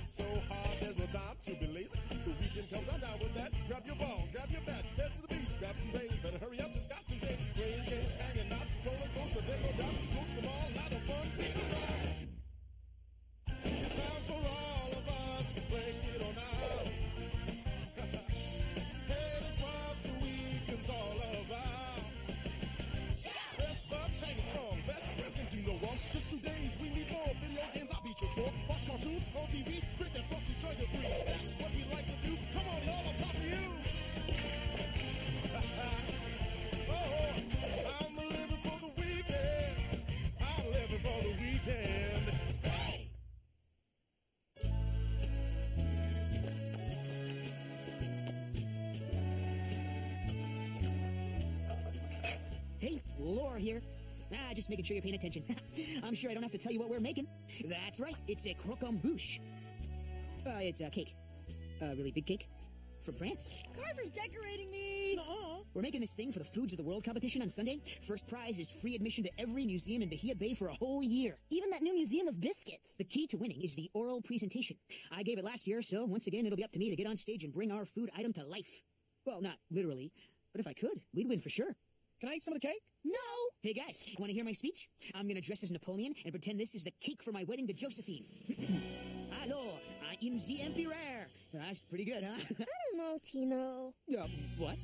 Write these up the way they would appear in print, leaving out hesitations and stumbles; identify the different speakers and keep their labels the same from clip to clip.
Speaker 1: so hard, there's no time to be lazy. The weekend comes, I'm down with that. Grab your ball, grab your bat, head to the beach, grab some days. Better hurry up, just got 2 days. Playing games, hanging out, roller coaster, there's no doubt. Go to the mall, lot of fun, pizza ride. It's time for all of us to play it on out. Hey, that's what the weekend's all about. Best buds hanging strong, best friends can do no wrong. Just 2 days, we need more video games. I'll beat your score. Watch cartoons on TV, drink that frosty trigger freeze. That's what we like to do. Come on, y'all, I'm talking to you. Oh, I'm living for the weekend. I'm living for the weekend. Hey!
Speaker 2: Hey, Laura here. Just making sure you're paying attention. I'm sure I don't have to tell you what we're making. That's right, it's a croquembouche. It's a cake. A really big cake. From France.
Speaker 3: Carver's decorating me!
Speaker 2: Nuh-uh. We're making this thing for the Foods of the World competition on Sunday. First prize is free admission to every museum in Bahia Bay for a whole year.
Speaker 3: Even that new museum of biscuits.
Speaker 2: The key to winning is the oral presentation. I gave it last year, so once again, it'll be up to me to get on stage and bring our food item to life. Well, not literally, but if I could, we'd win for sure.
Speaker 4: Can I eat some of the cake?
Speaker 3: No!
Speaker 2: Hey guys, want to hear my speech? I'm gonna dress as Napoleon and pretend this is the cake for my wedding to Josephine. Alors, I am the Emperor. That's pretty good, huh?
Speaker 3: I don't know, Tino.
Speaker 2: What?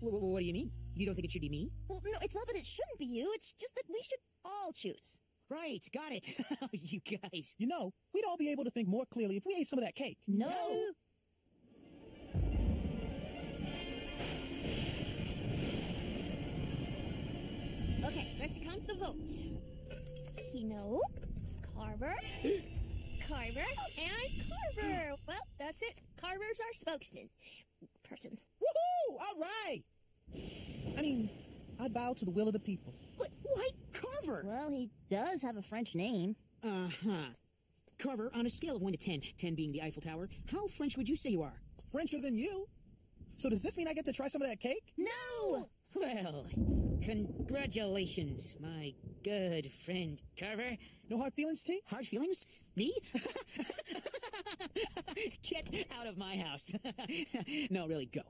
Speaker 2: What do you mean? You don't think it should be me?
Speaker 3: Well, no, it's not that it shouldn't be you. It's just that we should all choose.
Speaker 2: Right, got it. You guys.
Speaker 4: You know, we'd all be able to think more clearly if we ate some of that cake.
Speaker 3: No! Okay, let's count the votes. Tino, Carver, Carver, and Carver. Well, that's it. Carver's our spokesman. Person.
Speaker 4: Woohoo! All right! I mean, I bow to the will of the people.
Speaker 2: What? Why Carver?
Speaker 3: Well, he does have a French name.
Speaker 2: Uh-huh. Carver, on a scale of 1 to 10, 10 being the Eiffel Tower, how French would you say you are?
Speaker 4: Frencher than you. So does this mean I get to try some of that cake?
Speaker 3: No!
Speaker 2: Well, congratulations, my good friend Carver.
Speaker 4: No hard feelings, T?
Speaker 2: Hard feelings? Me? Get out of my house. No, really, go.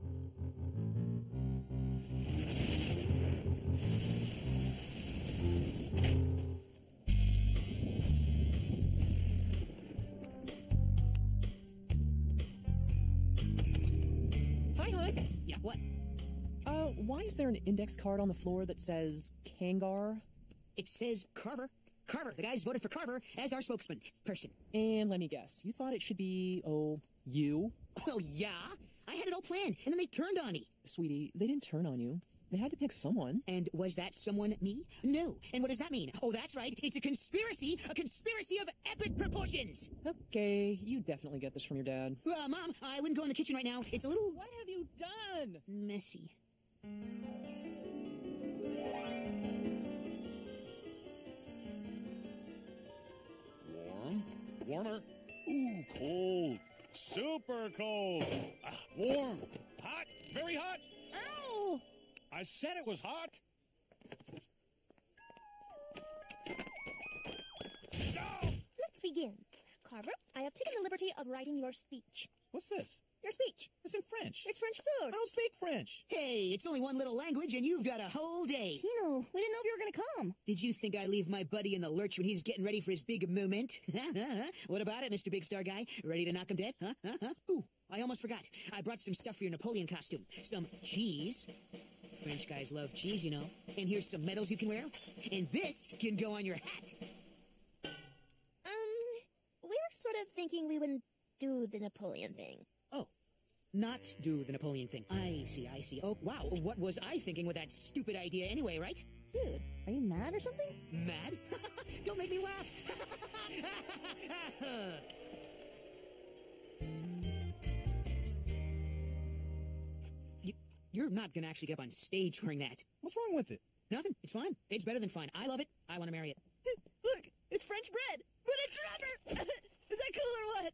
Speaker 5: Hi, hon.
Speaker 2: Yeah, what?
Speaker 5: Why is there an index card on the floor that says Kangar?
Speaker 2: It says Carver. Carver. The guys voted for Carver as our spokesman. Person.
Speaker 5: And let me guess, you thought it should be, you?
Speaker 2: Well, yeah. I had it all planned, and then they turned on me.
Speaker 5: Sweetie, they didn't turn on you. They had to pick someone.
Speaker 2: And was that someone me? No. And what does that mean? Oh, that's right. It's a conspiracy of epic proportions.
Speaker 5: Okay, you definitely get this from your dad.
Speaker 2: Mom, I wouldn't go in the kitchen right now. It's a little...
Speaker 5: What have you done?
Speaker 2: Messy.
Speaker 6: Warm? Warmer? Ooh, cold. Super cold. Warm. Hot. Very hot.
Speaker 3: Ow!
Speaker 6: I said it was hot. No!
Speaker 3: Let's begin. Carver, I have taken the liberty of writing your speech.
Speaker 4: What's this?
Speaker 3: Your speech.
Speaker 4: It's in French.
Speaker 3: It's French
Speaker 4: I
Speaker 3: food.
Speaker 4: don't speak French.
Speaker 2: Hey, it's only one little language, and you've got a whole day.
Speaker 3: Tino, we didn't know if you were going to come.
Speaker 2: Did you think I'd leave my buddy in the lurch when he's getting ready for his big moment? What about it, Mr. Big Star Guy? Ready to knock him dead? Ooh, I almost forgot. I brought some stuff for your Napoleon costume. Some cheese. French guys love cheese, you know. And here's some medals you can wear. And this can go on your hat.
Speaker 3: We were sort of thinking we wouldn't do the Napoleon thing.
Speaker 2: Oh, not do the Napoleon thing. I see, I see. Oh, wow. What was I thinking with that stupid idea anyway, right?
Speaker 3: Dude, are you mad or something?
Speaker 2: Mad? Don't make me laugh. You're not going to actually get up on stage wearing that.
Speaker 4: What's wrong with it?
Speaker 2: Nothing. It's fine. It's better than fine. I love it. I want to marry it.
Speaker 3: Look, it's French bread, but it's rubber. Is that cool or what?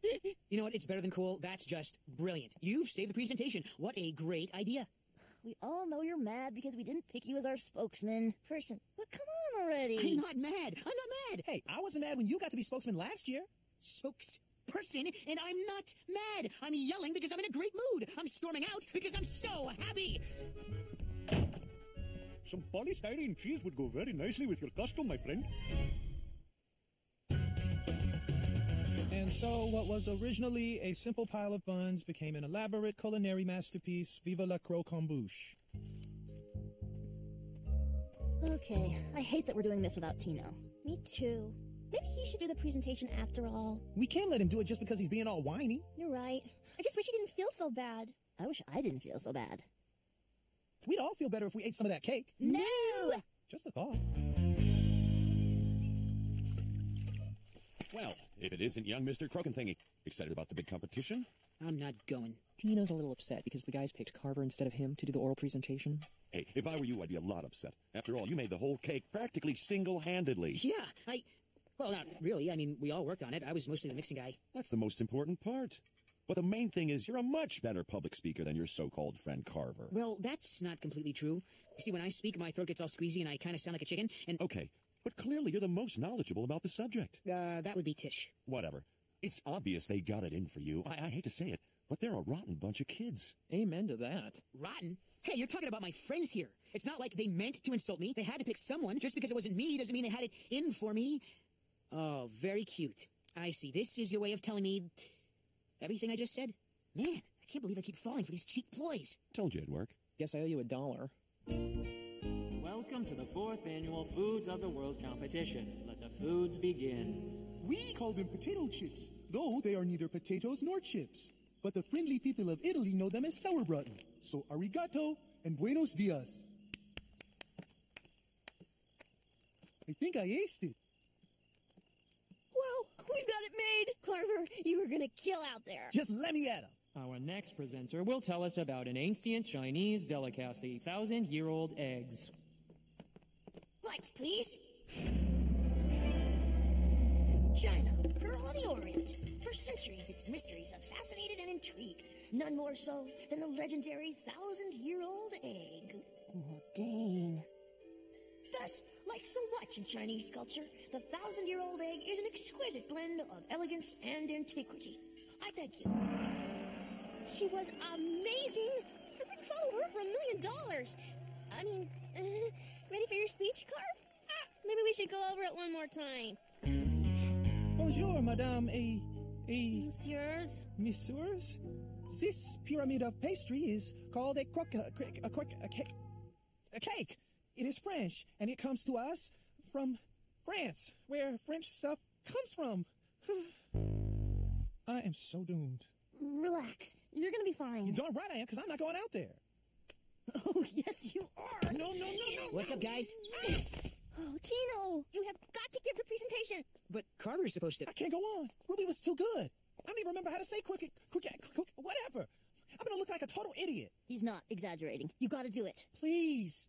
Speaker 2: You know what? It's better than cool. That's just brilliant. You've saved the presentation. What a great idea.
Speaker 3: We all know you're mad because we didn't pick you as our spokesman. Person, but come on already.
Speaker 2: I'm not mad. I'm not mad.
Speaker 4: Hey, I wasn't mad when you got to be spokesman last year.
Speaker 2: Spokesman? person, and I'm not mad. I'm yelling because I'm in a great mood. I'm storming out because I'm so happy.
Speaker 6: Some polystyrene cheese would go very nicely with your costume, my friend.
Speaker 7: And so what was originally a simple pile of buns became an elaborate culinary masterpiece. Viva la Croquembouce.
Speaker 3: Okay, I hate that we're doing this without Tino.
Speaker 8: Me too. Maybe he should do the presentation after all.
Speaker 7: We can't let him do it just because he's being all whiny.
Speaker 8: You're right. I just wish he didn't feel so bad.
Speaker 3: I wish I didn't feel so bad.
Speaker 7: We'd all feel better if we ate some of that cake.
Speaker 3: No!
Speaker 7: Just a thought.
Speaker 1: Well, if it isn't young Mr. Croquenthingy, excited about the big competition?
Speaker 2: I'm not going.
Speaker 5: Tino's a little upset because the guys picked Carver instead of him to do the oral presentation.
Speaker 1: Hey, if I were you, I'd be a lot upset. After all, you made the whole cake practically single-handedly.
Speaker 2: Yeah, well, not really. I mean, we all worked on it. I was mostly the mixing guy.
Speaker 1: That's the most important part. But the main thing is you're a much better public speaker than your so-called friend Carver.
Speaker 2: Well, that's not completely true. You see, when I speak, my throat gets all squeezy and I kind of sound like a chicken, and...
Speaker 1: Okay, but clearly you're the most knowledgeable about the subject.
Speaker 2: That would be Tish.
Speaker 1: Whatever. It's obvious they got it in for you. I hate to say it, but they're a rotten bunch of kids.
Speaker 5: Amen to that.
Speaker 2: Rotten? Hey, you're talking about my friends here. It's not like they meant to insult me. They had to pick someone. Just because it wasn't me doesn't mean they had it in for me. Oh, very cute. I see. This is your way of telling me everything I just said? Man, I can't believe I keep falling for these cheap ploys.
Speaker 1: Told you it'd work.
Speaker 5: Guess I owe you $1.
Speaker 9: Welcome to the 4th annual Foods of the World competition. Let the foods begin.
Speaker 10: We call them potato chips, though they are neither potatoes nor chips. But the friendly people of Italy know them as sauerbraten. So arigato and buenos dias. I think I aced it.
Speaker 8: Well, we've got it made. Carver, you were gonna kill out there.
Speaker 7: Just let me at him.
Speaker 9: Our next presenter will tell us about an ancient Chinese delicacy, 1,000-year-old eggs.
Speaker 8: Lights, please. China, pearl of the Orient. For centuries, its mysteries have fascinated and intrigued. None more so than the legendary 1,000-year-old egg.
Speaker 3: Oh, dang.
Speaker 8: Thus, like so much in Chinese culture, the 1,000-year-old egg is an exquisite blend of elegance and antiquity. I thank you. She was amazing. I wouldn't follow her for $1 million. I mean, ready for your speech, Carv? Maybe we should go over it one more time.
Speaker 7: Bonjour, madame,
Speaker 8: Messieurs?
Speaker 7: Messieurs? This pyramid of pastry is called a cake. It is French, and it comes to us from France, where French stuff comes from. I am so doomed.
Speaker 3: Relax. You're gonna be fine.
Speaker 7: You're darn right I am, because I'm not going out there.
Speaker 3: Oh, yes, you are.
Speaker 7: No.
Speaker 2: What's up, guys?
Speaker 8: Oh, Tino, you have got to give the presentation.
Speaker 2: But Carver's supposed to...
Speaker 7: I can't go on. Ruby was too good. I don't even remember how to say crooked, whatever. I'm gonna look like a total idiot.
Speaker 3: He's not exaggerating. You gotta do it.
Speaker 7: Please.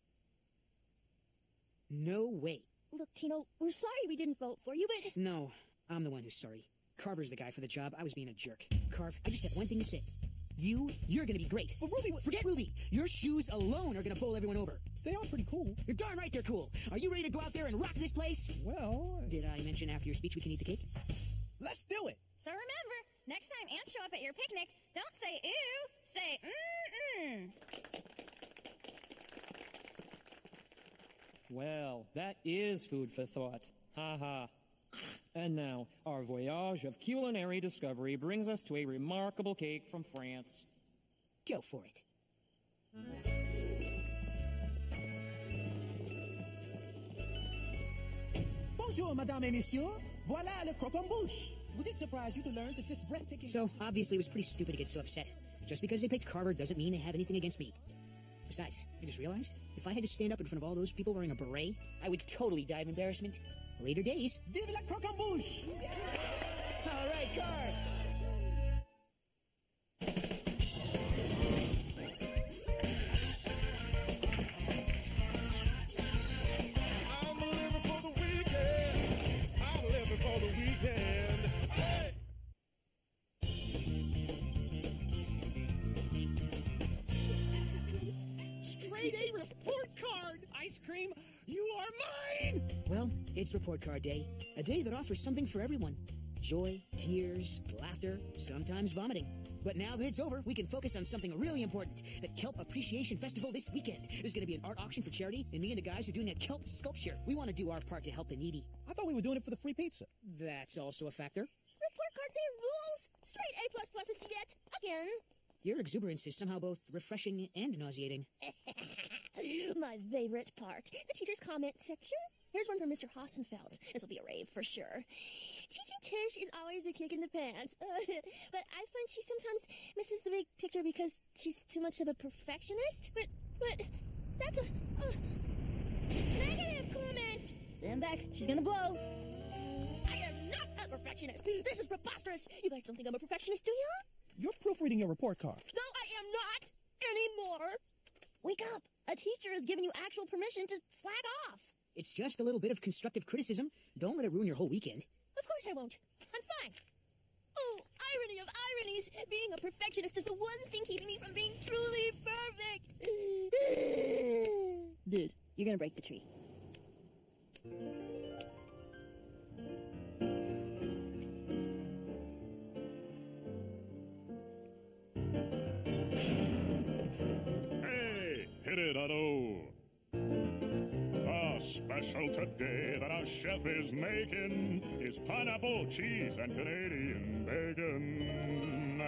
Speaker 2: No way.
Speaker 8: Look, Tino, we're sorry we didn't vote for you, but...
Speaker 2: No, I'm the one who's sorry. Carver's the guy for the job. I was being a jerk. Carv, I just have one thing to say. You're gonna be great.
Speaker 7: But Ruby...
Speaker 2: Forget Ruby. Your shoes alone are gonna pull everyone over.
Speaker 7: They are pretty cool.
Speaker 2: You're darn right they're cool. Are you ready to go out there and rock this place?
Speaker 7: Well...
Speaker 2: Did I mention after your speech we can eat the cake?
Speaker 7: Let's do it.
Speaker 11: So remember, next time ants show up at your picnic, don't say ew, say mm-mm.
Speaker 9: Well, that is food for thought. Ha ha. And now, our voyage of culinary discovery brings us to a remarkable cake from France.
Speaker 2: Go for it.
Speaker 7: Bonjour, madame et monsieur. Voilà le Croquembouce. Would it surprise you to learn that this breathtaking...
Speaker 2: So, obviously, it was pretty stupid to get so upset. Just because they picked Carver doesn't mean they have anything against me. Besides, I just realized, if I had to stand up in front of all those people wearing a beret, I would totally die of embarrassment. Later days.
Speaker 7: Vive la Croquembouce!
Speaker 2: All right, Carv!
Speaker 1: I'm living for the weekend. I'm living for the weekend. Hey!
Speaker 6: Straight A report card! Ice cream, you are mine!
Speaker 2: Well, it's report card day. A day that offers something for everyone. joy, tears, laughter, sometimes vomiting. But now that it's over, we can focus on something really important. The Kelp Appreciation Festival this weekend. There's going to be an art auction for charity, and me and the guys are doing a kelp sculpture. We want to do our part to help the needy.
Speaker 7: I thought we were doing it for the free pizza.
Speaker 2: That's also a factor.
Speaker 8: Report card day rules. Straight A++ if you get. Again.
Speaker 2: Your exuberance is somehow both refreshing and nauseating.
Speaker 8: My favorite part. The teacher's comment section. Here's one from Mr. Hassenfeld. This will be a rave for sure. Teaching Tish is always a kick in the pants. But I find she sometimes misses the big picture because she's too much of a perfectionist. But that's a negative comment.
Speaker 3: Stand back. She's gonna blow.
Speaker 8: I am not a perfectionist. This is preposterous. You guys don't think I'm a perfectionist, do you?
Speaker 7: You're proofreading your report card.
Speaker 8: No, I am not anymore.
Speaker 3: Wake up. A teacher has given you actual permission to slack off.
Speaker 2: It's just a little bit of constructive criticism. Don't let it ruin your whole weekend.
Speaker 8: Of course I won't. I'm fine. Oh, irony of ironies. Being a perfectionist is the one thing keeping me from being truly perfect.
Speaker 3: Dude, you're gonna break the tree.
Speaker 6: Hey, hit it, Otto. A special today that our chef is making is pineapple, cheese, and Canadian bacon.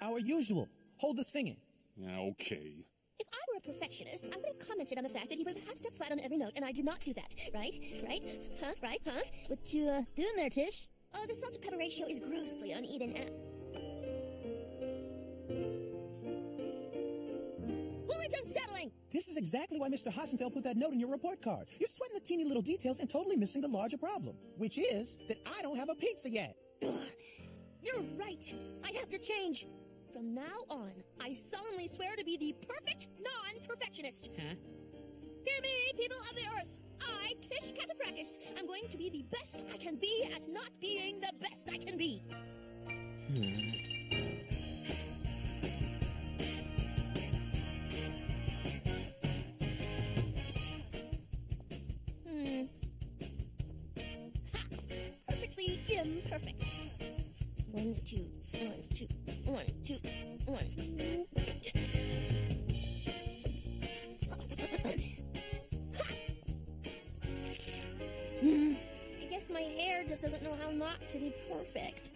Speaker 7: Our usual. Hold the singing.
Speaker 6: Yeah, okay.
Speaker 8: If I were a perfectionist, I would have commented on the fact that he was a half step flat on every note, and I did not do that. Right? Right? Huh? Right? Huh?
Speaker 3: What you doing there, Tish?
Speaker 8: The salt to pepper ratio is grossly uneven, and... Well, it's unsettling!
Speaker 7: This is exactly why Mr. Hassenfeld put that note in your report card. You're sweating the teeny little details and totally missing the larger problem, which is that I don't have a pizza yet.
Speaker 8: Ugh. You're right. I have to change. From now on, I solemnly swear to be the perfect non-perfectionist.
Speaker 2: Huh?
Speaker 8: Hear me, people of the earth. I, Tish Cataphracus, am going to be the best I can be at not being the best I can be. Ha! Perfectly imperfect. 1, 2, 1, 2, 1, 2, 1. I guess my hair just doesn't know how not to be perfect.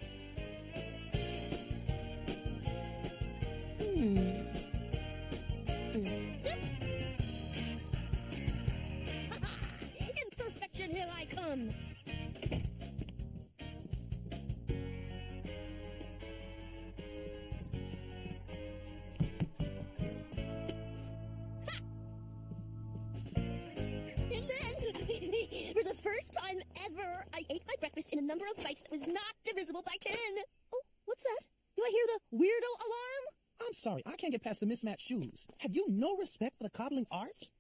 Speaker 8: Imperfection, here I come. For the first time ever, I ate my breakfast in a number of bites that was not divisible by 10.
Speaker 3: Oh, what's that? Do I hear the weirdo alarm?
Speaker 7: I'm sorry, I can't get past the mismatched shoes. Have you no respect for the cobbling arts?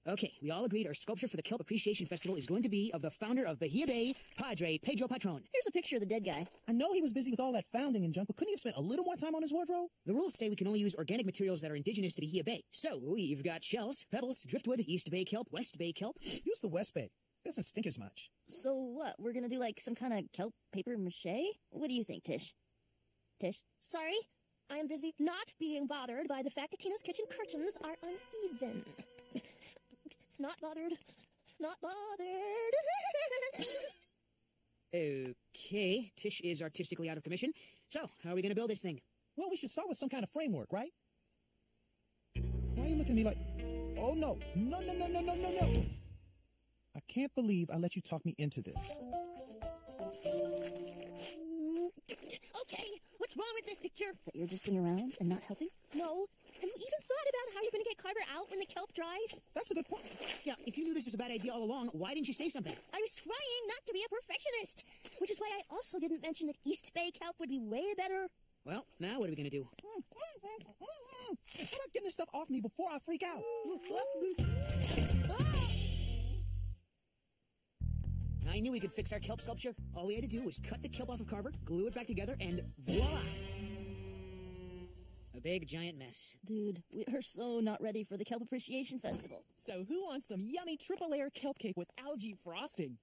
Speaker 2: Okay, we all agreed our sculpture for the Kelp Appreciation Festival is going to be of the founder of Bahia Bay, Padre Pedro Patron.
Speaker 3: Here's a picture of the dead guy.
Speaker 7: I know he was busy with all that founding and junk, but couldn't he have spent a little more time on his wardrobe?
Speaker 2: The rules say we can only use organic materials that are indigenous to Bahia Bay. So, we've got shells, pebbles, driftwood, East Bay kelp, West Bay kelp.
Speaker 7: Use the West Bay. Doesn't stink as much.
Speaker 3: So what? We're gonna do like some kind of kelp paper mache? What do you think, Tish? Tish?
Speaker 8: Sorry, I am busy not being bothered by the fact that Tina's kitchen curtains are uneven. Not bothered. Not bothered.
Speaker 2: Okay, Tish is artistically out of commission. So, how are we going to build this thing?
Speaker 7: Well, we should start with some kind of framework, right? Why are you looking at me like... Oh, no. No. I can't believe I let you talk me into this.
Speaker 8: Okay, what's wrong with this picture?
Speaker 3: That you're just sitting around and not helping?
Speaker 8: No. Have you even thought about how you're going to get Carter out when the kelp dries?
Speaker 7: That's a good point.
Speaker 2: Yeah, if you knew this was a bad idea all along, why didn't you say something?
Speaker 8: I was trying not to be a perfectionist, which is why I also didn't mention that East Bay kelp would be way better.
Speaker 2: Well, now what are we going to do?
Speaker 7: How about getting this stuff off me before I freak out?
Speaker 2: I knew we could fix our kelp sculpture. All we had to do was cut the kelp off of Carver, glue it back together, and voila! A big, giant mess.
Speaker 3: Dude, we are so not ready for the Kelp Appreciation Festival.
Speaker 5: So who wants some yummy triple layer kelp cake with algae frosting?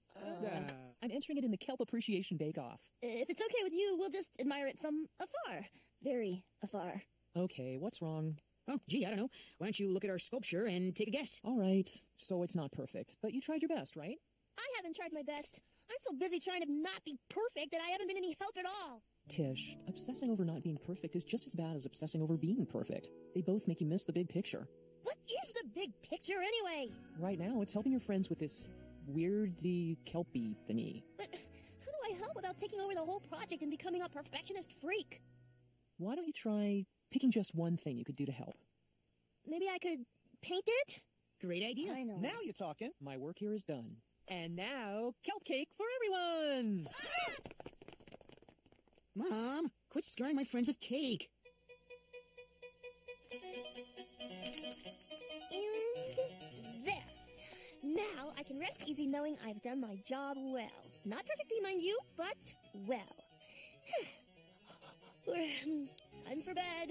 Speaker 5: I'm entering it in the Kelp Appreciation Bake-Off.
Speaker 3: If it's okay with you, we'll just admire it from afar. Very afar.
Speaker 5: Okay, what's wrong?
Speaker 2: Oh, gee, I don't know. Why don't you look at our sculpture and take a guess?
Speaker 5: All right, so it's not perfect, but you tried your best, right?
Speaker 8: I haven't tried my best. I'm so busy trying to not be perfect that I haven't been any help at all.
Speaker 5: Tish, obsessing over not being perfect is just as bad as obsessing over being perfect. They both make you miss the big picture.
Speaker 8: What is the big picture anyway?
Speaker 5: Right now, it's helping your friends with this weirdy kelpie thingy.
Speaker 8: But how do I help without taking over the whole project and becoming a perfectionist freak?
Speaker 5: Why don't you try picking just one thing you could do to help?
Speaker 8: Maybe I could paint it?
Speaker 2: Great idea.
Speaker 8: I know.
Speaker 7: Now you're talking.
Speaker 5: My work here is done. And now, kelp cake for everyone!
Speaker 2: Mom, quit scaring my friends with cake.
Speaker 8: And there. Now I can rest easy knowing I've done my job well. Not perfectly, mind you, but well. Time for bed.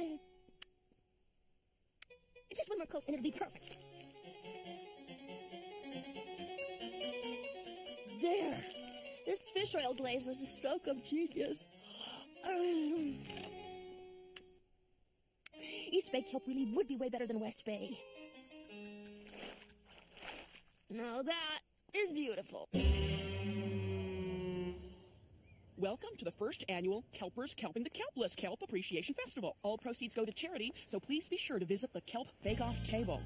Speaker 8: Just one more coat and it'll be perfect. There. This fish oil glaze was a stroke of genius. East Bay kelp really would be way better than West Bay. Now that is beautiful.
Speaker 12: Welcome to the first annual Kelpers Kelping the Kelpless Kelp Appreciation Festival. All proceeds go to charity, so please be sure to visit the Kelp Bake-Off table.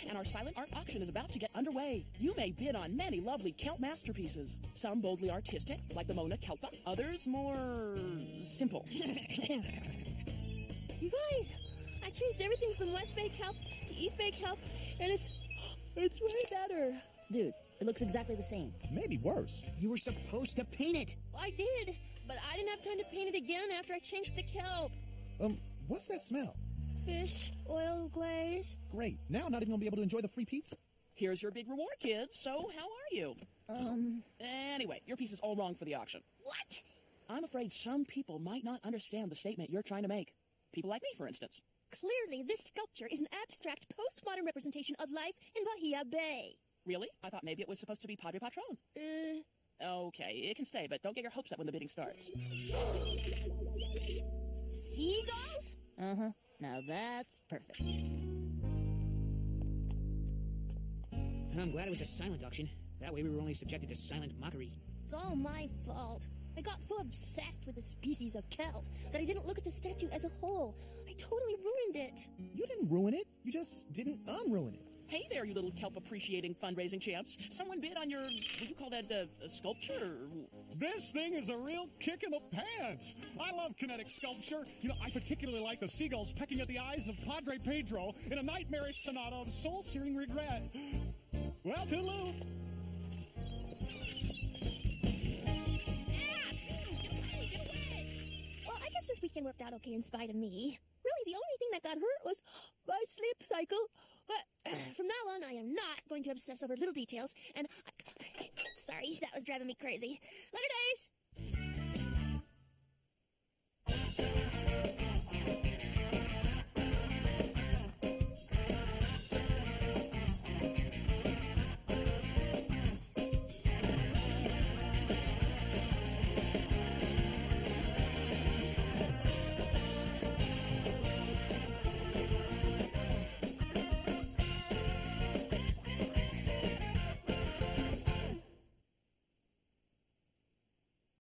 Speaker 12: And our silent art auction is about to get underway. You may bid on many lovely kelp masterpieces. Some boldly artistic, like the Mona Kelpa. Others more simple.
Speaker 8: You guys, I changed everything from West Bay kelp to East Bay kelp, and it's way better.
Speaker 3: Dude, it looks exactly the same.
Speaker 7: Maybe worse.
Speaker 2: You were supposed to paint it.
Speaker 8: I did, but I didn't have time to paint it again after I changed the kelp.
Speaker 7: What's that smell?
Speaker 8: Fish oil glaze.
Speaker 7: Great. Now I'm not even gonna be able to enjoy the free pizza.
Speaker 12: Here's your big reward, kids. So, how are you? Anyway, your piece is all wrong for the auction.
Speaker 8: What?
Speaker 12: I'm afraid some people might not understand the statement you're trying to make. People like me, for instance.
Speaker 8: Clearly, this sculpture is an abstract postmodern representation of life in Bahia Bay.
Speaker 12: Really? I thought maybe it was supposed to be Padre Patron. Okay, it can stay, but don't get your hopes up when the bidding starts.
Speaker 8: Seagulls?
Speaker 3: Uh-huh. Now that's perfect.
Speaker 2: I'm glad it was a silent auction. That way we were only subjected to silent mockery.
Speaker 8: It's all my fault. I got so obsessed with the species of kelp that I didn't look at the statue as a whole. I totally ruined it.
Speaker 7: You didn't ruin it. You just didn't unruin it.
Speaker 12: Hey there, you little kelp-appreciating fundraising champs. Someone bid on your, what do you call that, sculpture?
Speaker 6: This thing is a real kick in the pants. I love kinetic sculpture. You know, I particularly like the seagulls pecking at the eyes of Padre Pedro in a nightmarish sonata of soul-searing regret. Well, toodaloo.
Speaker 8: Well, I guess this weekend worked out okay in spite of me. Really, the only thing that got hurt was my sleep cycle. But from now on, I am not going to obsess over little details, and sorry, that was driving me crazy. Later days!